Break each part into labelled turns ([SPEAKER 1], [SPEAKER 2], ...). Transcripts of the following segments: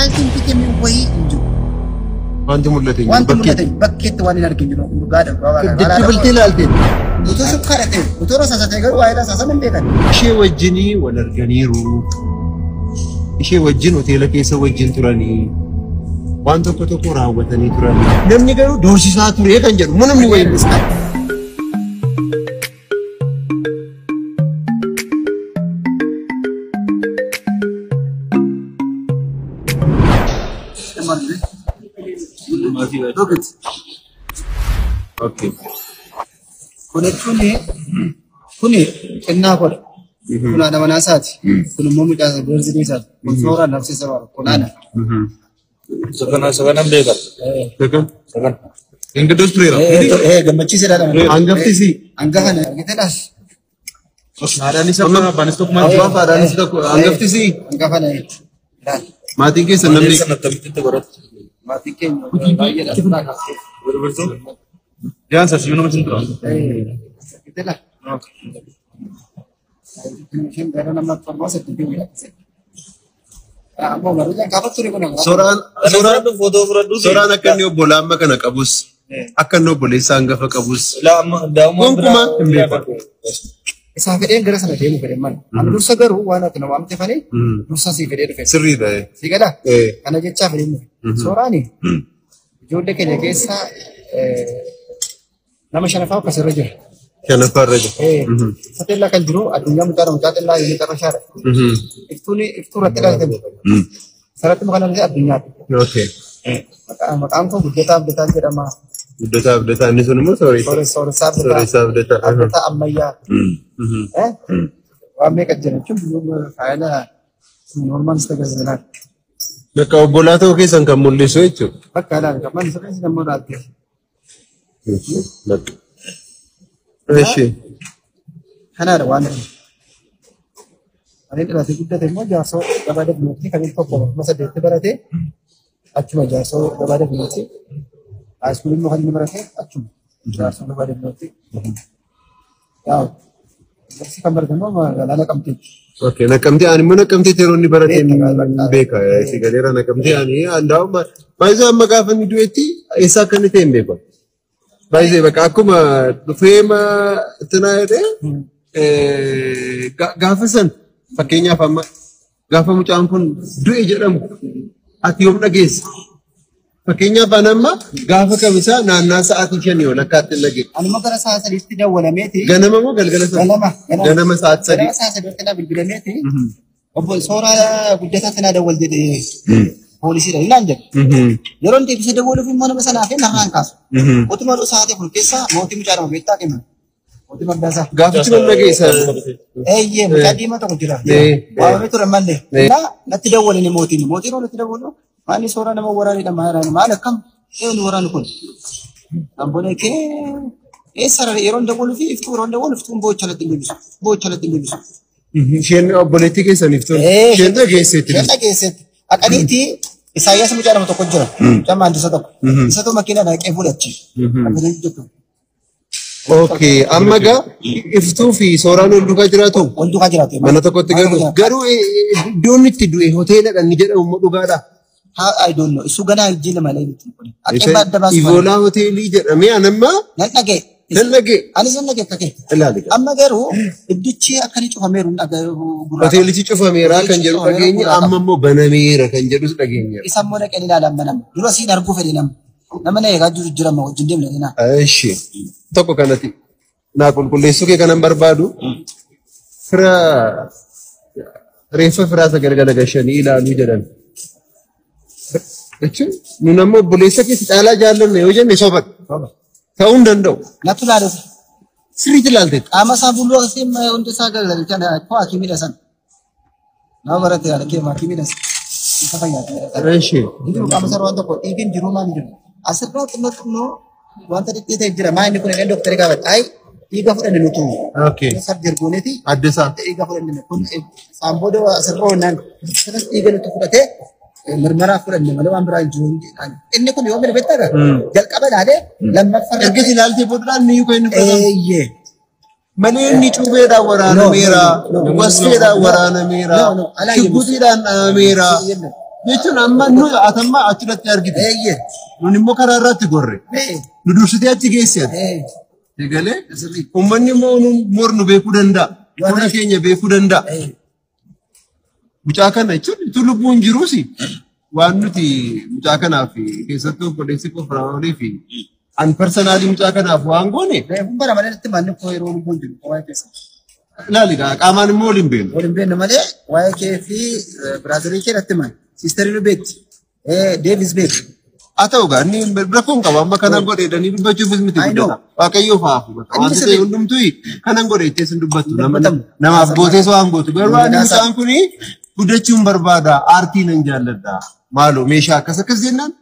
[SPEAKER 1] maaltiin fiqee wayii hin jiru.
[SPEAKER 2] Wanti mul'ate
[SPEAKER 1] bakkeetti waan hin arginu dhugaadha.
[SPEAKER 2] Daddabaltee ilaalteen.
[SPEAKER 1] Utuu sukkaara ta'e utuu rasaasa garuu waa'ee rasaasa hin beekan.
[SPEAKER 2] Ishee wajjinii wal arganiiru. Ishee wajjin hoteela keessa wajjin turanii. Waan tokko tokko raawwatanii turanii. Namni garuu doorsisaa ture kan jedhu moo namni wayii misqaa. Okay.
[SPEAKER 1] Kuni kennaa godha. Kun haadha manaa isaati. Kun immoo mucaa beerzidii isaati. Kun suuraa nafsi sabaa kun haadha.
[SPEAKER 3] Sagan beekal. Sagan. Ingidus tureera.
[SPEAKER 1] Gammachiisedha.
[SPEAKER 2] Hangaftisi.
[SPEAKER 1] Hangafana argiteedhaas.
[SPEAKER 2] Haadhaanis akkuma abbaanis tokko maal jiraaf haadhaanis tokko hangaftisi.
[SPEAKER 1] Hangafana.
[SPEAKER 2] Maatiin keessa namni.
[SPEAKER 1] Maatiin keenya baay'eedha.
[SPEAKER 3] Jangan saya nama cinta.
[SPEAKER 1] Itulah. Mungkin karena nama promosi itu juga. Apa barunya kapan tuh kono?
[SPEAKER 2] Soran Soran akan yo bola amma kana qabus. Akan no boleh sangga fa qabus. Kuma mbeka.
[SPEAKER 1] Isa fedhe gara sana deemu fedhe man. An dursa garuu waan ati nama amte fane dursa si fedhe dhufe.
[SPEAKER 2] Sirri dha.
[SPEAKER 1] Si gada? Kana jecha fedhe mu. Soraani. Ijoollee keenya keessa nama shanafaa akkasirra jira.
[SPEAKER 2] Shanafaa irra jira.
[SPEAKER 1] Fatellaa kan jiru addunyaa mucaa xillaa inni qaba shaara. Iftuu irratti ilaalate. Sarratti maqaan illee addunyaati.
[SPEAKER 2] Okay.
[SPEAKER 1] Maqaan koo guddataa jedhama.
[SPEAKER 2] Guddataa inni sun immoo
[SPEAKER 1] Sooressaa abdataa ammayyaa. Waan meeqa jira jechuun faayila noormaanis tajaajilaa.
[SPEAKER 2] Bakka obbolaa ta'uu keessan kan mul'isu jechuudha.
[SPEAKER 1] Bakka alaani kan maal sirreessi namoota adda.
[SPEAKER 2] Eshi.
[SPEAKER 1] Kanaadha waan ta'eef. Ani dhalaatee guddate immoo jaarsoo gabaadha bineetti kan inni tokko masa deetti barate achuma jaarsoo gabaadha bineetti haayiskuulii immoo kan inni barate achuma jaarsoo gabaadha bineetti. Yaa'u barsi kan barate immoo magaalaa Naqamteetti.
[SPEAKER 2] Okay, Naqamtee ani immoo Naqamtee yeroo inni barate beeka. Si galeera Naqamtee ani andaa'uma baay'ee amma gaafa inni du'etti eessa akka inni ta'e hin beeku. Baay'ee bakka akkuma dhufeema itinaa jedhee gaafa san fakkeenyaaf amma gaafa mucaan kun du'e jedhamu ati yoom dhageesse? Fakkeenyaaf ani amma gaafa kamisaa naannaa sa'aatii 5 ol akka atti dhagee.
[SPEAKER 1] Ani immoo gara sa'a 3tti dawwalameeti.
[SPEAKER 2] Ganama moo galgala sana? Ganama sa'aatii 3.
[SPEAKER 1] Gara sa'a 3tti na bilbilameeti. Obbo Sooraa guddataa sana dawwal jedhee poolisiidha ilaan jedhe. Yeroo inni deebisee dawwaluuf immoo nama sanaa fi narraan kaasu. Utuma sa'aatii kun keessa mootii mucaa nama beektaa kennu. Mootii Mardaasaa.
[SPEAKER 2] Gaafichi mal dhageessa.
[SPEAKER 1] Eeyyee mucaa diimaa tokko jira. Waamamee ture mallee. Natti dawwalini mootiin. Mootiin natti dawwalu. Maali Sooraa nama waraanidha maal akkam eenyu waraanu kun. Ambolee kee eessa yeroo dawwalu fi iftuu yeroo dawwalu iftuun boo'ichalatti deebisu. Boo'ichalatti deebisu.
[SPEAKER 2] Isheen obboleettii keessaniif ture. Isheen dhageesseetti.
[SPEAKER 1] Isheen dhageesseetti. Aqaniiti Isaayyaas mucaa nama tokko jira. Mucaa isa tokko. Isatu makiinaa dhaqee fudhachi.
[SPEAKER 2] Okay, amma gaa iftuu fi Sooraan wal duukaa jiraatu?
[SPEAKER 1] Wal duukaa jiraatu.
[SPEAKER 2] Mana tokkotti garuu iddoon itti du'e hoteeladha ni jedhamu immoo dhugaadha.
[SPEAKER 1] I don't know. Isu ganaa jina malee miti. Akka adda baasu.
[SPEAKER 2] Ivoolaa hoteelii jedhamee anamma.
[SPEAKER 1] Nan dhagee.
[SPEAKER 2] Nan dhagee.
[SPEAKER 1] Anis nan dhagee kakee.
[SPEAKER 2] Ilaali.
[SPEAKER 1] Amma garuu iddichi akkani cufameeru
[SPEAKER 2] hoteelichi cufameera kan jedhu dhageenya amma immoo banameera kan jedhus dhageenya.
[SPEAKER 1] Isa immoo dhaqee ilaalan banama. Dura siin arguu fedhe nama na eegaa jiru jira amma wajjin deemne dinaa.
[SPEAKER 2] Eeshi. Tokko kanatti naa qulqulleessuu kee kanan barbaadu fira reeffa firaa sagalgala gashanii ilaaluu jedhan. Jechuun nun ammoo obboleessa keessa caalaa jaallanne yoo jenne soba ta'uu hin danda'u.
[SPEAKER 1] Natti ilaaluuf.
[SPEAKER 2] Sirriitti ilaalteetti.
[SPEAKER 1] Qaama isaa fuuldura asiin hundi isaa galgala kan koo hakimiidha san. Nama barate yaada kee hakimiidha san. Isa fayyaadha.
[SPEAKER 2] Eeshi.
[SPEAKER 1] Jiru qaama isaa waan tokko dhiibiin jiru maal jiru. Asirraa xinnoo wanta dhiibbee jira maa inni kun illee dooktarii gaafate ayi dhiiga fudhanne nutu.
[SPEAKER 2] Okay.
[SPEAKER 1] Sarjargooneti.
[SPEAKER 2] Adda isaa.
[SPEAKER 1] Dhiiga fudhanne kun saambooda asirra oolnaan dhiiga nuti fudhatee mirmaraa fudhanne malee waan biraa hin jiru. Inni kun yoo mila beektaa jalqaba dhaadee lammaffaa.
[SPEAKER 2] Erga ilaaltee boodaan ni yuukaa inni fudhatamu.
[SPEAKER 1] Eeyyee.
[SPEAKER 2] Malee inni cuubeedhaan waraanameera. Wasfeedhaan waraanameera. Shibbuutiidhaan dhaameera. jechuun amma nu atamma achirratti argite. Nun immoo karaa irratti gorre. Nu dursitee achi geesse. Egalee uummanni immoo nu beekuu danda'a. Morna keenya beekuu danda'a. Mucaa kana jechuun lubbuun jiruusi. Waan nuti mucaa kanaaf keessattuu obboleessi Firaa'oonii fi an personaalii mucaa kanaaf waan goone.
[SPEAKER 1] Bara malee itti manni koo yeroo lubbuun jiru waa'ee keessa.
[SPEAKER 2] Ilaali qaamaan immoo waliin beenu.
[SPEAKER 1] Waliin beenu malee waa'ee kee fi biraazarii kee irratti man. Siisterii nu beekti. Deevis beekti.
[SPEAKER 2] Haa ta'u gaa inni rakkoon qaba amma kanan godhe jedhanii dubbachuufis miti guddata. Waaqayyoo fa'aafu. Wanti ta'e hundumtuu kanan godhe ittees hin dubbattu. Namaaf gootees waan gootu. Garuu ani mucaan kuni guddachuun barbaada. Aartii nan jaalladha. Maaloo meeshaa akkas jennaan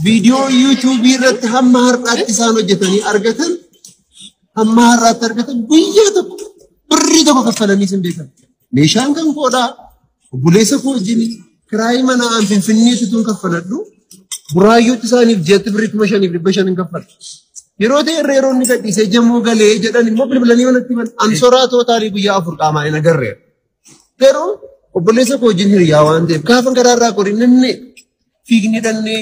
[SPEAKER 2] viidiyoo yuutuubii irratti hamma har'aatti isaan hojjetanii argatan hamma har'aatti argatan guyyaa tokko birrii tokko kaffalanii sin beekan. Meeshaan kan koodhaa obboleessa koo wajjin kiraayii mana aan Finfinneetti tun kaffaladhu buraayyootti isaaniif jeetti birrii 5,500 kaffala. Yeroo ta'e yeroo inni gadhiisee Jammoo galee jedhan immoo bilbilanii manatti himan ansoraa tootaalii guyyaa 4 qaamaa hin agarreera. Garuu obboleessa koo wajjin hiriyaa waan ta'eef gaafa garaarraa qorin namni fiigni dhannee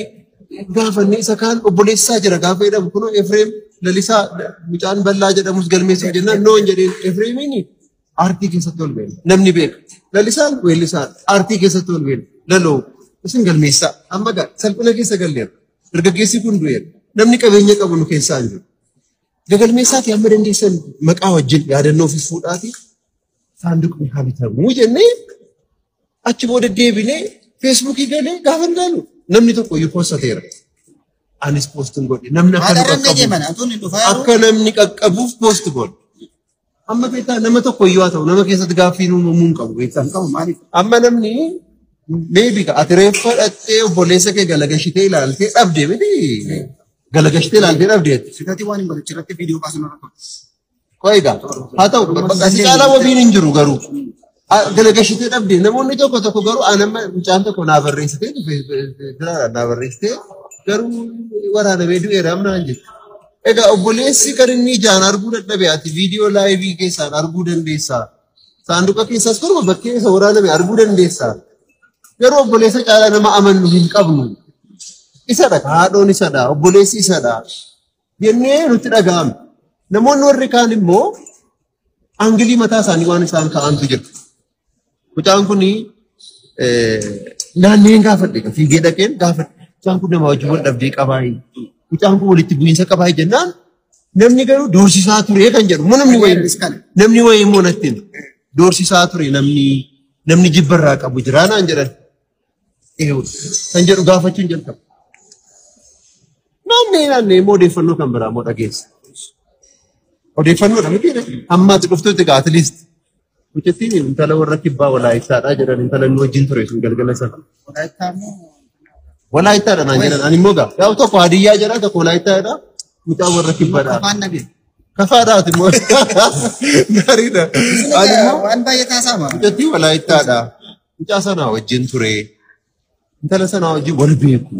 [SPEAKER 2] gaafannee isa kaan obboleessaa jira gaafa jedhamu kunoo Efreem lalisaa mucaan bal'aa jedhamus galmeessuuf jennaan noon jedheen Efreemiin aartii keessatti ol beela namni beeka lalisaan weellisaan aartii keessatti ol beela laloo isin galmeessaa amma gaa salphina keessa galleera dargaggeessi kun du'eera namni qabeenya qabu nu keessaa hin jiru gagalmeessaati amma dandeessan maqaa wajjin yaadannoo ofii fuudhaati saanduqni haa bitamuu jennee achi booda deebinee feesbuukii galee gaafa ilaalu namni tokko iyyuu poostateera. Anis poostiin godhe namni akka namni qaqqabuuf poost godhe. Amma beektaa nama tokko iyyuu haa ta'u nama keessatti gaaffii uumamuu hin qabu beektaa. Amma namni beebii ati reeffa dhattee obboleessa kee galagashitee ilaaltee dhabdee miti galagashitee ilaaltee dhabdee.
[SPEAKER 1] Sigatii waan hin godhu achirratti viidiyoo kaasuun irratti.
[SPEAKER 2] Qo'igaa haa ta'u bakka caalaa wabiin hin jiru garuu. Galagashitee dhabdee namoonni tokko garuu anamma mucaan tokko naa barreessitee naa barreessitee garuu waraanamee du'eera amnaan jettu. Egaa obboleessi kan inni ijaan arguu dadhabe ati viidiyoo laayivii keessaan arguu dandeessaa. Saanduqa keessaas korma bakkee isa waraaname arguu dandeessaa. Garuu obboleessa caalaa nama amannu hin qabnu. Isadha haadhoon isadha obboleessi isadha jennee nutti dhaga'ame. Namoonni warri kaan immoo angilii mataa isaanii waan isaan ka'antu jira. Mucaan kuni naanneen gaafadhe fiigee dhaqeen gaafadhe. Mucaan kun nama wajjin wal dhabdee qabaayi. Mucaan kun walitti bu'iinsa qabaayi jennaan namni garuu doorsisaa ture kan jedhu namni wayii immoo natti doorsisaa ture namni jibbarraa qabu jiraa naan jedhan. Kan jedhu gaafachuun jalqaba. Naannee immoo odeeffannoo kan biraa immoo dhageessa. Odeeffannoodha miti ammaatti dhuftuutti gaa atliist. Mucattiin intala warra kibbaa walaayittaadhaa jedhan intala inni wajjin ture sun galgala sana. Walaayittaadha naan jedhan ani immoo gaa yaa tokko hadiyyaa jedha tokko walaayittaadha mucaa warra kibbaadha. Kafaadhaati immoo gaariidha. Ani immoo
[SPEAKER 1] waan baay'ee taasifama.
[SPEAKER 2] mucattiin walaayittaadha. Mucaa sana wajjin ture. Intala sana wajjin wal beeku.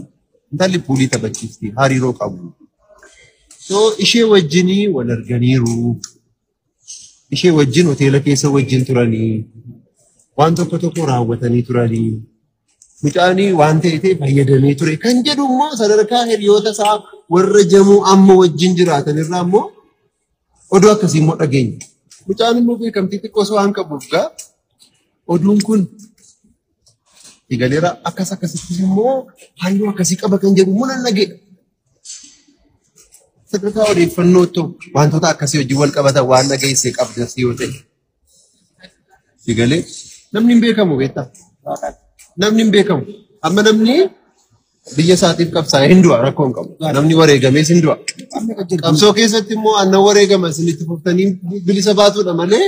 [SPEAKER 2] Intalli puulii taphachiifti hariiroo qabu. So ishee wajjinii wal arganiiru. Ishee wajjin hoteela keessa wajjin turanii waan tokko raawwatanii turanii mucaanii waan ta'e fayyadamee ture kan jedhu immoo sadarkaa hiriyoota isaa warra Jammoo amma wajjin jiraatan irraa immoo oduu akkasii immoo dhageenya. Mucaan immoo beekamtii xiqqoo waan qabuuf gaa oduun kun igaleera akkasitti immoo hariiroo akkasii qaba kan jedhu immoo nan dhageenya. Sadarkaa odeeffannoo wantoota akkasii wajjin wal qabatan waan dhageessee qabdas yoo ta'e. Sigalee namni hin beekamu beektaa? Namni hin beekamu. Amma namni biyya isaatiif qabsaa'ee hin du'a rakkoo hin qabu. Namni wareegamees hin du'a. Qabsoo keessatti immoo aannan wareegama isinitti fuftanii bilisa baatuudha malee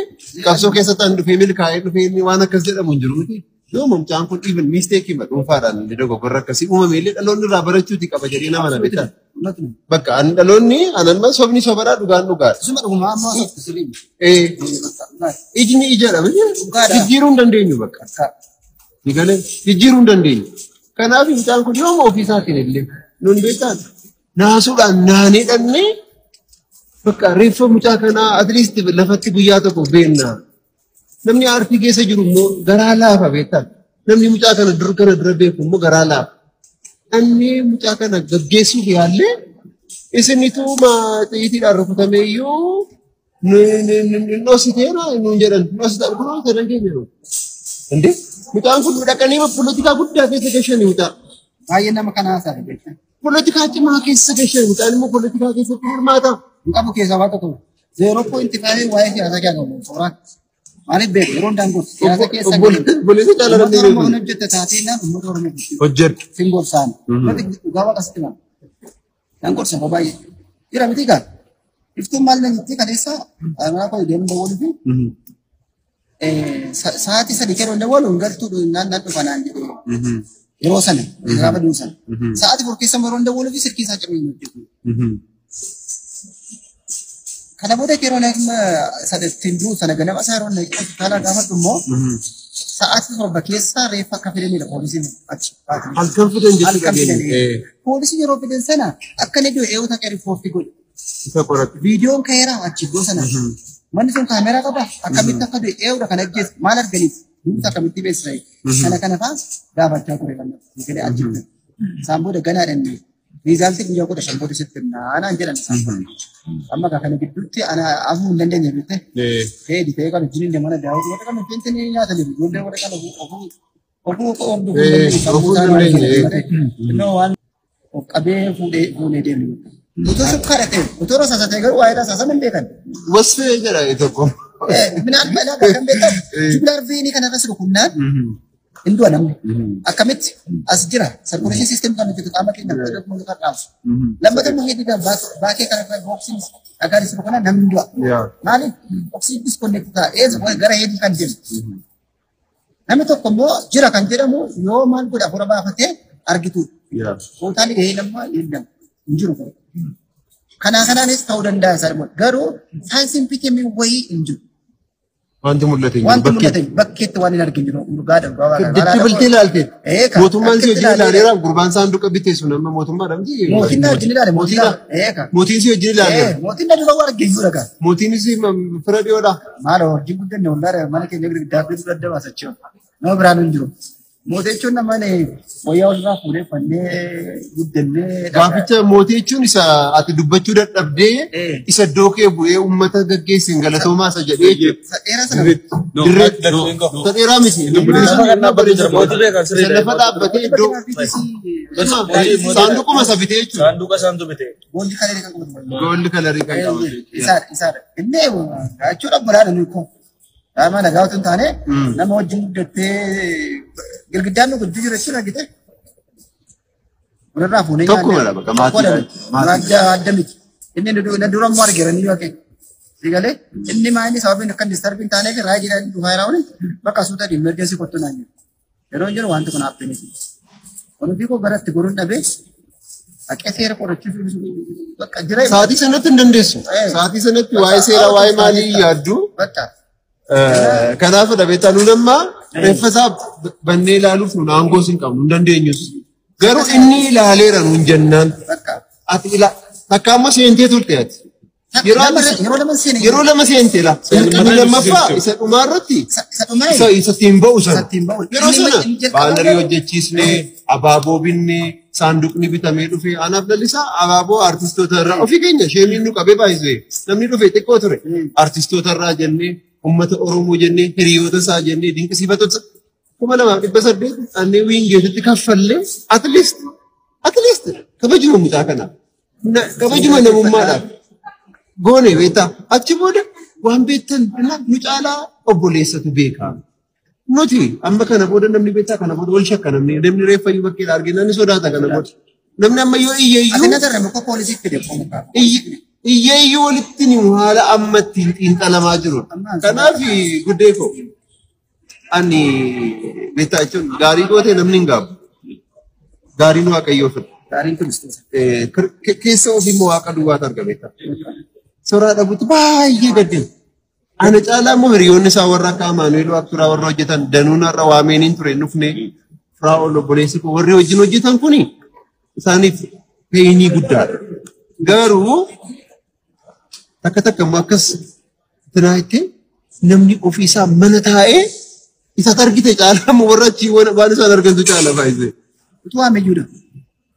[SPEAKER 2] qabsoo keessatti aan dhufee milkaa'ee dhufee waan akkas jedhamu hin jiru miti. Yoo mucaan kun even mistake hima dhuunfaadhaan inni dogoggorra akkasii uumame illee dhaloonni irraa barachuuti qaba jedhee nama na beektaa. Bakka ani dhaloonni anamma sobni sobaraa dhugaan dhugaadha.
[SPEAKER 1] Suma dhugumaa ammoo asatti sirrii.
[SPEAKER 2] Ijni ijaadha jijjiiruu hin dandeenyu bakka. Digalee jijjiiruu hin dandeenyu. Kanaaf mucaan kun yooma ofii isaatiin illee nuun beektaan naasuudhaan naanee dhannee bakka reeffa mucaa kanaa atleast lafatti guyyaa tokko beennaa. Namni aartii keessa jiru immoo garaa laafa beektaan. namni mucaa kana dur kana dura beeku immoo garaa laaf. Anni mucaa kana gaggeessuuf yaallee isinitu xiyyiitiidhaan rukutamee iyyuu noositeera nuun jedhan noositaa kunoo sadan keenya jiru. Inde mucaan kun dhaqanii polotikaa guddaa keessa gashanii mucaa.
[SPEAKER 1] Baay'ee nama kanaa isaa jechuudha.
[SPEAKER 2] Polotikaa cimaa keessa gashanii mucaan immoo polotikaa keessatti hirmaata.
[SPEAKER 1] Qabu keessaa waa tokko 0.5 waa'ee siyaasaa kennamu suuraa. Maaliif beeku yeroo daangoo siyaasa keessa
[SPEAKER 2] Obboleessa caalaa namni
[SPEAKER 1] Oromoo hojjette taateenaan uummata Oromoo
[SPEAKER 2] hojjetu.
[SPEAKER 1] Singorsaan. Dhugaa akkasitti maal? Daangorsa baay'ee. Jira miti gaa. Iftuun maal nyaatti kaleessa anaa koo deemu dawwaluu fi sa'aatii sadii yeroo dawwalu galtuu naannoo dhufanaan jedhee yeroo sana gaafa duusan. Sa'aatii afur keessa yeroo dawwaluu fi sirkii isaa cimee hojjetu. Kana booda yeroo sadattiin duu sana ganama isaa yeroo hospitaala gaafadhu immoo sa'aatii torba keessa reeffa akka fidanidha poolisiin achi.
[SPEAKER 2] Halkan fidan jechuudha.
[SPEAKER 1] Poolisiin yeroo fidan sana akka inni du'e eewwata qeerri foofti godhe.
[SPEAKER 2] Isa qoratu.
[SPEAKER 1] Viidiyoon ka'eeraa achi iddoo sana. Manni sun kaameraa qaba akkamitti akka du'e eewwata kana ajjees maal arganiif nuti akkamitti beeksisa kana fa'aa gaafachaa ture kan jedhee achi. Isaan booda ganaadhaan riizaaltii guyyaa 15 booda sitti naanaan jedhan isaan kun. Amma kana gidduutti ana afuu hin dandeenye bitte. Feedi ta'ee kan wajjin mana daawwatu wanta kan finti ni nyaatanii ijoollee wanta kan ofuu qabee fuudhee deemu. Utuu sukkaara ta'e utuu rosa ta'e garuu waa'ee rasaa sana hin beekan.
[SPEAKER 2] Wasfee jedha tokko.
[SPEAKER 1] Minaan balaa kan beekamu jubilaar viinii kanarra siru humnaan Indua namni akkamitti as jira sarkuleeshin siistem kan hojjetu qaama keenya fayyadamu kan dhaabsu lammata immoo hedduudha baakee kanarra boksiin agaaris kana namni du'a maaliif oksiin disconnect ta'ee gara hedduu kan deemu namni tokko immoo jira kan jedhamu yoo maal godha afura baafatee argitu tootaalii gahee namaa hin jiru kanaanis ta'uu danda'a isaa garuu saayinsiin piikemii wayii hin jiru.
[SPEAKER 2] Wanti mul'ate
[SPEAKER 1] bakkeetti waan hin arginu dhugaadha.
[SPEAKER 2] Jechi bultee ilaalte. Mootummaan si hojii ilaaleera gurbaan saanduqa biteessu nama mootummaa dhamti.
[SPEAKER 1] Mootiin hojii ilaale
[SPEAKER 2] mootiin si hojii ilaale.
[SPEAKER 1] Mootiin dura waan arginu dhagaa.
[SPEAKER 2] Mootiin si fira dhiyoodha.
[SPEAKER 1] Maal hojii guddanne hundaadha mana keenya giddaa fi dura adda baasachuu. Nama biraan hin jiru. Mootii jechuun nama wayyaa walirraa fuudhee fannee guddannee.
[SPEAKER 2] Gaaficha mootii jechuun isa ati dubbachuu dadhabdee isa iddoo kee bu'ee uummata gaggeessin galatoomaa isa jedhee jechuudha. Dheeraa miti. Lafa dhaabbatee iddoo saanduquma isa bitee jechuudha.
[SPEAKER 3] Saanduqa isaantu bitee.
[SPEAKER 2] Goolli kalarii kan qabu.
[SPEAKER 1] Isaadha. Inni jechuudha bulaadha nuyi kun. Nama nagaa otoo hin taane nama wajjin guddattee girgiddaan nu gudduu jira jechuudha gite. Walirraa fuunee
[SPEAKER 2] tokkuma bakka maatii
[SPEAKER 1] adda miti. Inni na dura immoo argeera inni yoo Sigalee inni maayini sababiin akka distarbiin taaneef raajiidhaan dhufaa jiraawwan bakka suuta emergency kottu naan jiru. Yeroo jiru wanti kun haaphee miti. Kunuufi koo garatti goruun dhabee akka seera qorachuuf bakka jira.
[SPEAKER 2] Sa'aatii sanatti hin dandeessu. Sa'aatii sanatti waa'ee seeraa waa'ee maalii yaaddu. Kanaaf dhabeetaa nuun amma reeffasaa bannee ilaaluuf nuun aangoo hin qabnu hin dandeenyus. Garuu inni ilaaleera nuun jennaan. Ati takka amma seentee turte ati. Yeroo lama seentee la. Inni lammaffaa isa dhumaa irratti isa ittiin ba'u sana. Yeroo sana baanarii hojjechiisnee abaaboo binnee saanduqni bitamee dhufe anaaf lallisaa abaaboo artistoota irraa ofii keenya sheemiin nu qabee baay'isee namni dhufe xiqqoo ture artistoota irraa jennee ummata Oromoo jennee hiriyoota isaa jennee dinqisiifattoota 2800 annee wiingeetitti kaffallee at least kabajuma mucaa kanaaf kabajuma namummaadhaaf goone beektaa achi booda waan beektan nu caalaa obboleessatu beekaa. Nuti amma kana booda namni beektaa kana booda wal shakka namni reeffayyuu bakkeedha argina ni sodaata kana booda namni amma yoo iyyeeyyuu walitti ni haala ammatti xiinxalamaa jiru. Kanaaf guddee koo ani beektaa jechuun gaarii gootee namni hin gaabu. Gaariin waaqayyoo fedha. Keessa ofii immoo waaqa duwwaatu argameeta. Soraa dhabuutti baay'ee gaddeen. Ana caalaa immoo hiriyoonni isaa warra akka Amaanu'eel Waaqturaa warra hojjetan danuun har'a waameeniin ture nufnee Firaa'ol obboleessi koo warri wajjin hojjetan kuni isaaniif peeyinii guddaadha. Garuu takka immoo akkas tinaayitti namni ofii isaa mana taa'ee isa targite caala moo warra achi waan isaan argantu caala baay'ee.
[SPEAKER 1] Utuu waameyyuudha.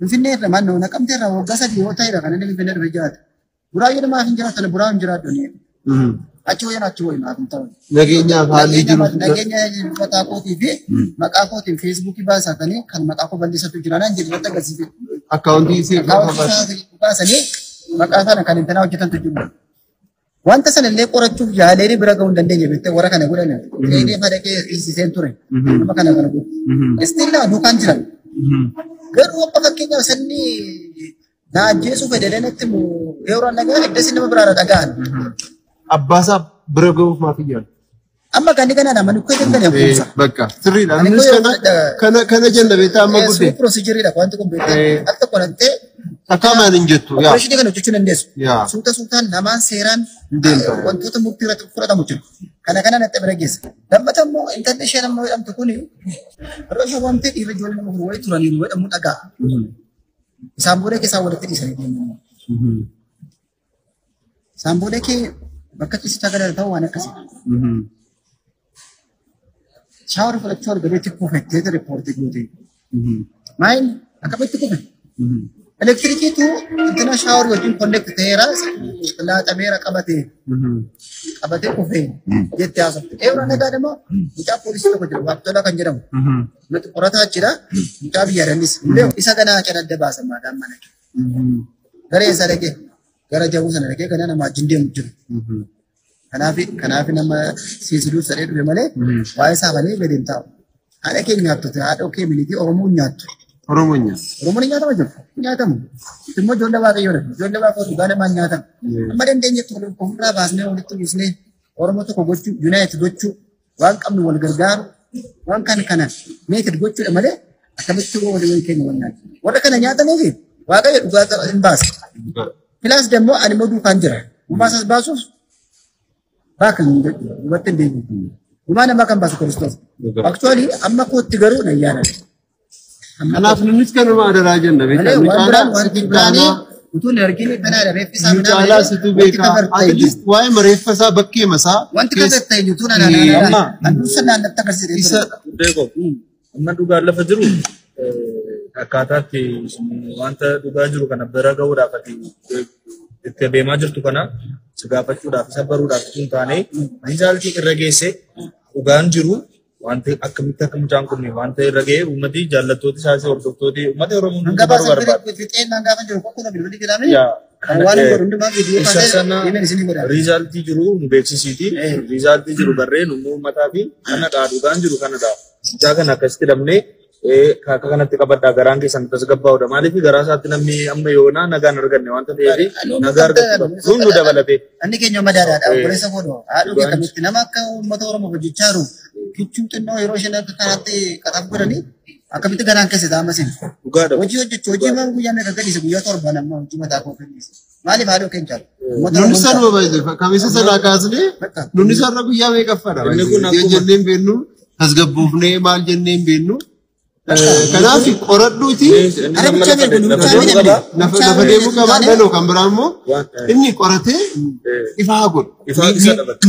[SPEAKER 1] Finfinnee irra mannoo naqamtee irraa waggaa sadii yoo ta'edha kan inni Finfinnee dhufe jiraata. Buraayyuu namaaf hin jiraatu buraa hin jiraatu. Achi wayin maaf hin ta'u.
[SPEAKER 2] Nageenyaaf haalli jiru.
[SPEAKER 1] Nageenya maqaa kootii fi maqaa kootiin feesbuukii baasatanii kan maqaa koo bal'isatu jiraanaan jedhu wanta agarsiise.
[SPEAKER 2] Akkaawuntii isii
[SPEAKER 1] baasanii maqaa sana kan intanaa hojjetantu jiru. Wanta sana illee qorachuuf yaaleeni bira ga'uu hin dandeenye beektee warra kana godhan. Eedee fadhaqee dhiisiseen ture. Nama kana godhu. Istiilaa duukaan jiran. Garuu akka fakkeenyaaf sanni na ajjeesuu fedhelee natti yeroo nagaa iddoo nama biraadha dhaga'an.
[SPEAKER 2] Abbaasaa bira ga'uuf maaf iyyaadha?
[SPEAKER 1] Amma kan kana nama nukkoo dandeenye kuusa.
[SPEAKER 2] Bakka sirriidha. Innis kana jenna beektaa amma guddee.
[SPEAKER 1] Pirosiijiriidha wanti kun beektee akka qorantee.
[SPEAKER 2] Akkaamaan hin jettu.
[SPEAKER 1] Opereeshinii kana hojjechuu dandeessu. Suutaan namaan seeraan wantoota murtii irratti fudhatamu jiru. Kana natti bira geessa. Lammata immoo intalli isheen amma jedhamtu kuni yeroo ishee waamtee dhiirri ijoollee nama kun wayii turaniiru jedhamu dhaga'a. Isaan booda keessaa walitti dhiisanii deemu. Isaan booda kee bakka ciisichaa gadi ta'u waan akkasii. Shaawara fudhachuu argameetti kuufettee riippoortii gootee. Maayin akkamitti kufe? Elektirikiitu intina shaawarii wajjin konnekti ta'eera laaxameera qabatee kufee jettee haasofte. Eeroo nagaa immoo mucaa poolisii tokko jira Waaqtolaa kan jedhamu. Nuti qorataa jira mucaa biyya dannis. Isa ganaa can adda baasan maadaan mana. Gara eessa dhaqee gara jabuu sana dhaqee ganaa nama wajjin deemu jiru. Kanaaf nama siisiduu sadee dhufe malee waa'ee saafanii gadi hin taa'u. Haadha kee nyaattu haadha kee militii Oromoon nyaattu. Oromoon nyaatama jiru. Nyaatamu. Immoo ijoollee waaqayyoodha. Ijoollee waaqayyoodha dhugaa namaan nyaatamu. Amma dandeenyetti ofirraa baasnee walitti buusnee Oromoo tokko gochuu, Yuunaayitid gochuu, waan qabnu wal gargaaru, waan kana meetid gochuudha malee akkamitti walii keenya wal nyaatu. Warra kana nyaataniif waaqayyo dhugaa hin baasa. Filaas demmoo ani immoo duukaan jira. Uumaasaas baasuuf baakan dubbatti hin deebiin. Uumaa namaa kan baasu Kiristoos. Aktuaalii amma kootti garuu na yaadata.
[SPEAKER 2] Kanaaf nunis kanuma adaraa jenna beekaa.
[SPEAKER 1] Utuun arginu kanaadha reeffisaa
[SPEAKER 2] caalaa situ beekaa. Atleast waa'ee mareeffasaa bakkee masaa.
[SPEAKER 1] Wanti kana ta'e utuun anaanaa. Anduusa naannatti agarsiisa.
[SPEAKER 4] Amma dhugaa lafa jiru akkaataatti wanta dhugaa jiru kana bira ga'uudhaaf itti adeemaa jirtu kana si gaafachuudhaaf isa baruudhaaf tun taane riizaaltii irra geesse dhugaan jiru. Wanti akkamitti akka mucaan kun wanta irra ga'e uummati jaallattooti isaas hordoftooti uummata Oromoo
[SPEAKER 1] hunda barbaadu. Fixeenyaan gaafa jiru kokkuna bilbilli jedhame waan hundumaa viidiyoo kaasee
[SPEAKER 4] riizaaltii jiru nu beeksisiiti. Riizaaltii jiru barreen uummataa fi kanadhaa dhugaan jiru kanadhaa. Ijaa kana akkasitti dhabnee akka kanatti qabadhaa garaan keessan tasgabbaa'udha. Maaliif garaa isaatti namni amma yoonaa nagaan arganne wanta ta'eef nagaa argachuu hundi dabalate.
[SPEAKER 1] Anni keenya madaadhaadha. Obboleessa godhu haadhu beekamitti nama akka uummata Oromoo hojjechaa jiru. Kichuu xinnoo yeroo isheen akka kanatti qaxaf godhanii akkamitti garaan keessa taa'amasin. Hojii hojjechuu hojii maan guyyaan akka gadhiise guyyaa torban amma hojii mataa koo kenniise. Maaliif haadhoo keenya jaallu?
[SPEAKER 2] Nuni sanuma baay'ee kamisa sana kaasnee nuni sarara guyyaa meeqaffaadha. Jenneen beennu tasgabbuufnee maal jenneen beennu. Kanaaf qoradhuuti lafa deemuu qabaa dhaloo kan biraa immoo inni qoratee ifa haa godhu.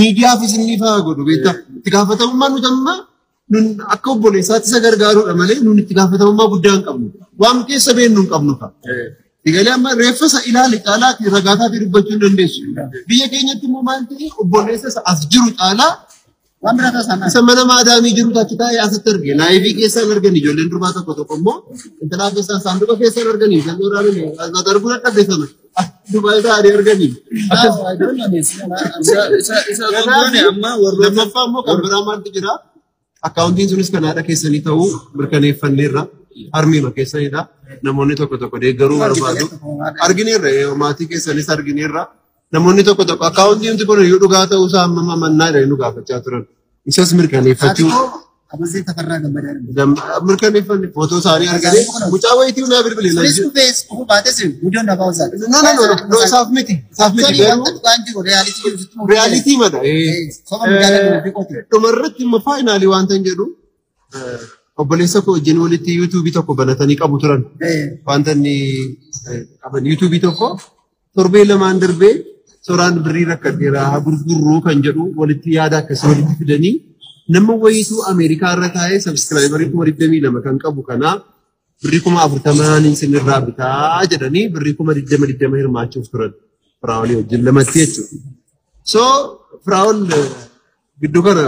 [SPEAKER 2] Miidiyaafis inni ifa haa godhu beektaa. Itti gaafatamummaan nuti amma akka obboleessaatti isa gargaaruudha malee nuni itti gaafatamummaa guddaa hin qabnu. Waan keessa beennu hin qabnu fa'a. Digalee amma reeffasa ilaali caalaatti ragaataatti dubbachuu hin dandeessu. Biyya keenyatti immoo maal ta'e obboleessa as jiru caalaa waan biraa taasisan. Isa mana maadaamii jiru tachi taa'ee asitti arge. Naayivii keessaan argani ijoolleen durbaa tokko immoo intalaa keessaan saanduqa keessaan argani. Kan waraabame as darbuu dadhabbeeffame. Dubaay taa'anii argani. Lammaffaa immoo kan biraa maaltu jira? Akkaawuntiin sunis kan haadha keessanii ta'uu mirkaneeffanneerra. Harmiima keessanidha. Namoonni tokko deeggaruu barbaadu. Argineerra maatii keessanis argineerra. Namoonni tokko akkaawuntiin kun yoo dhugaa ta'uu isaa amma mannaadha nu gaafachaa turan. Isas mirkaneeffachuu.
[SPEAKER 1] Abasee tafarraa gammadaa.
[SPEAKER 2] Mirkaneeffanne footoo isaanii arganii mucaa wayitii naa bilbilee. No, isaaf miti. Reyaalitii mada. Dhumarratti immoo faayinaalii wanta hin jedhu. Obboleessa koo wajjin walitti yuutuubii tokko banatanii qabu turan. Wanta inni qaban yuutuubii tokko torbee lamaan darbee suuraan birrii rakkadheeraa gurgurruu kan jedhu walitti yaada akkasii walitti fidanii nama wayitu Ameerikaa irra taa'ee subscriberii 22 kan qabu kana birrii 40 sinirraa bitaa jedhanii birrii 20 hirmaachuuf turan Firaa'ol wajjin lamatti jechuudha. So Firaa'ol gidduu kana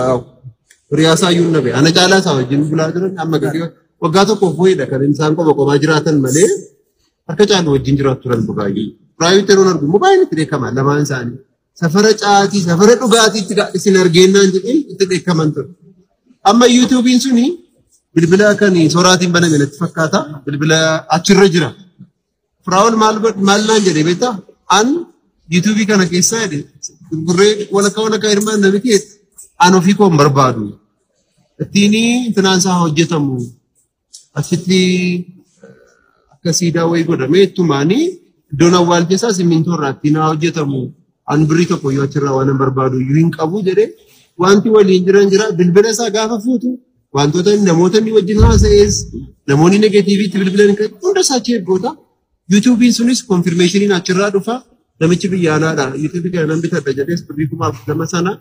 [SPEAKER 2] riyaasaa iyyuu nabe ana caalaa isaa wajjin bulaa jiran amma gadi waggaa tokko fuudhee kan isaan qomaa jiraatan malee harka caalu wajjin jiraatu turan baay'ee. Firaa'ol teroon argu moobaayilii beekama lamaan isaanii. Safara caatii safara dhugaatiitti isin argeenaan jedhee itti beekaman ture. Amma YouTube'n suni bilbila kan sooraatiin baname natti fakkaata. Bilbila achirra jira. Firaa'ol maal naan jedhee beektaa? An YouTube kana keessa gurree walakkaa hirmaan namni keessa an ofii koo hin barbaadu. Ittiin intinaan isaa hojjetamu asitti akka siidaa wayii godhamee ittumaanii iddoon awwaalchisaa simmintoo irraa ittiin hojjetamu. An birrii tokko yoo achirraa waan barbaadu iyyuu hin qabu jedhee wanti waliin jira bilbila isaa gaafa fuutu wantoota namoota inni wajjin haasa'ees namoonni negatiiviitti bilbilan hunda isaa achi ergoota YouTube'n sunis confirmationiin achirraa dhufa namichi biyya alaadha YouTube kana bitadha jedhees birrii 40 sana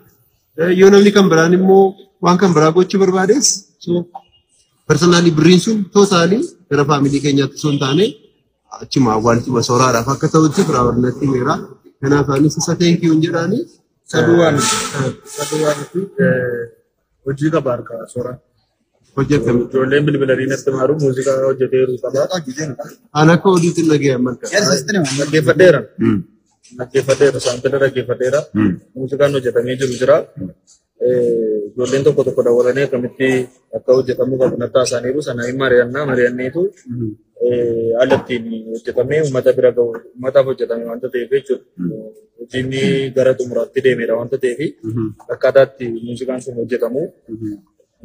[SPEAKER 2] yoo namni kan biraan immoo waan kan biraa gochuu barbaades so personally birriin sun totally gara family keenyaatti son taane achuma awwaalchuma sooraadhaaf akka ta'utti Firaa'ol natti meera. Kanaaf anis isa thank you jedhani
[SPEAKER 4] saduwaan hojii qaba harka soora
[SPEAKER 2] hojjetame
[SPEAKER 4] ijoolleen bilbilanii natti maaru muuziqaa hojjeteeru qaba
[SPEAKER 2] ana akka oduutti nagee amalka
[SPEAKER 4] dhaggeeffadheera saantana dhaggeeffadheera muuziqaan hojjetamee jiru jira ijoolleen tokko dawwalanii akkamitti akka hojjetamuu qabu natti haasa'aniiru sana hin mari'anneetu alattiin hojjetamee uummata bira gahu uummataaf hojjetame wanta ta'eef jechuudha. Hojiin gara xumuraatti deemedha wanta ta'eef akkaataatti muuziqaan sun hojjetamu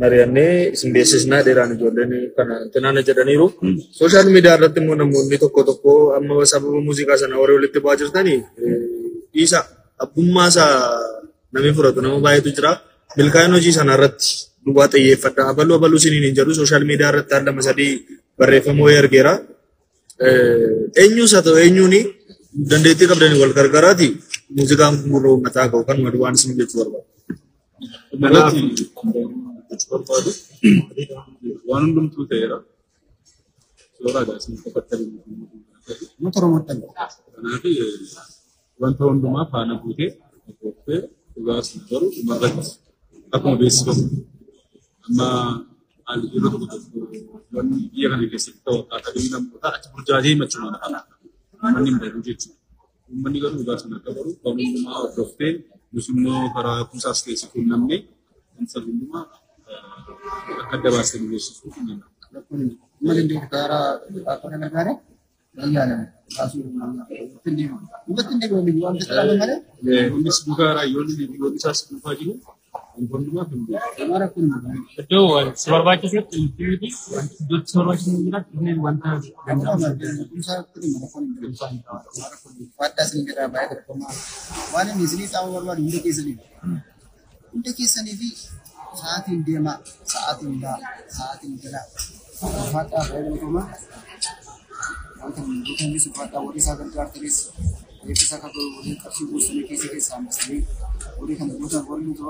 [SPEAKER 4] mari'annee isin beeksisnaa dheeraan ijoolleen kana tinaana jedhaniiru. Sooshaal miidiyaa irratti immoo namoonni tokko amma sababa muuziqaa sana warri walitti bu'aa jirtanii dhiisa abbummaa isaa namni fudhatu nama baay'eetu jira. Milkaa'ina hojii sana irratti duwwaa xiyyeeffadha. Abaluu isiniin hin jedhu sooshaal miidiyaa irratti haala sadii barreeffama wayii argeera. Eenyus haa ta'u eenyuuni dandeettii qabdanii wal gargaaraati muuziqaan kun gurra uummataa ga'u kan waan isin jechuu barbaadu.
[SPEAKER 3] Waan hundumtuu ta'eera. Sooraadhaa isin qofattanii. Kanaaf wanta hundumaa faana buutee dhugaas garuu dhumarratti akkuma beeksifamu. Amma yeroo tokko wanni biyya kana keessatti ta'u akkaataa namoota achi burjaajee himachuu mala manni hin beeku jechuudha. Uummanni garuu dhugaa sana akka baru waan hundumaa hordoftee nus immoo karaa kuusaas keessi quunnamnee wanta hundumaa akka adda baasee beeksisuu hin danda'amu.
[SPEAKER 1] Malee karaa akka gargaaree ayyaana kaasuu
[SPEAKER 3] innis duukaa raayyoonni biyyoonni isaas dhufaa jiru.
[SPEAKER 5] Betul, sebarbaca sih itu sebarbaca mungkin ini wanita
[SPEAKER 1] pada sendiri baik berkoma. Wani di sini tahu bahwa untuk kisah ini saat ini dia mak saat ini tidak pada baik berkoma. Mungkin bukan di sebuah tahu di sana tertulis. Jadi kita kalau kasih usul kisah sama sekali, boleh kan bukan boleh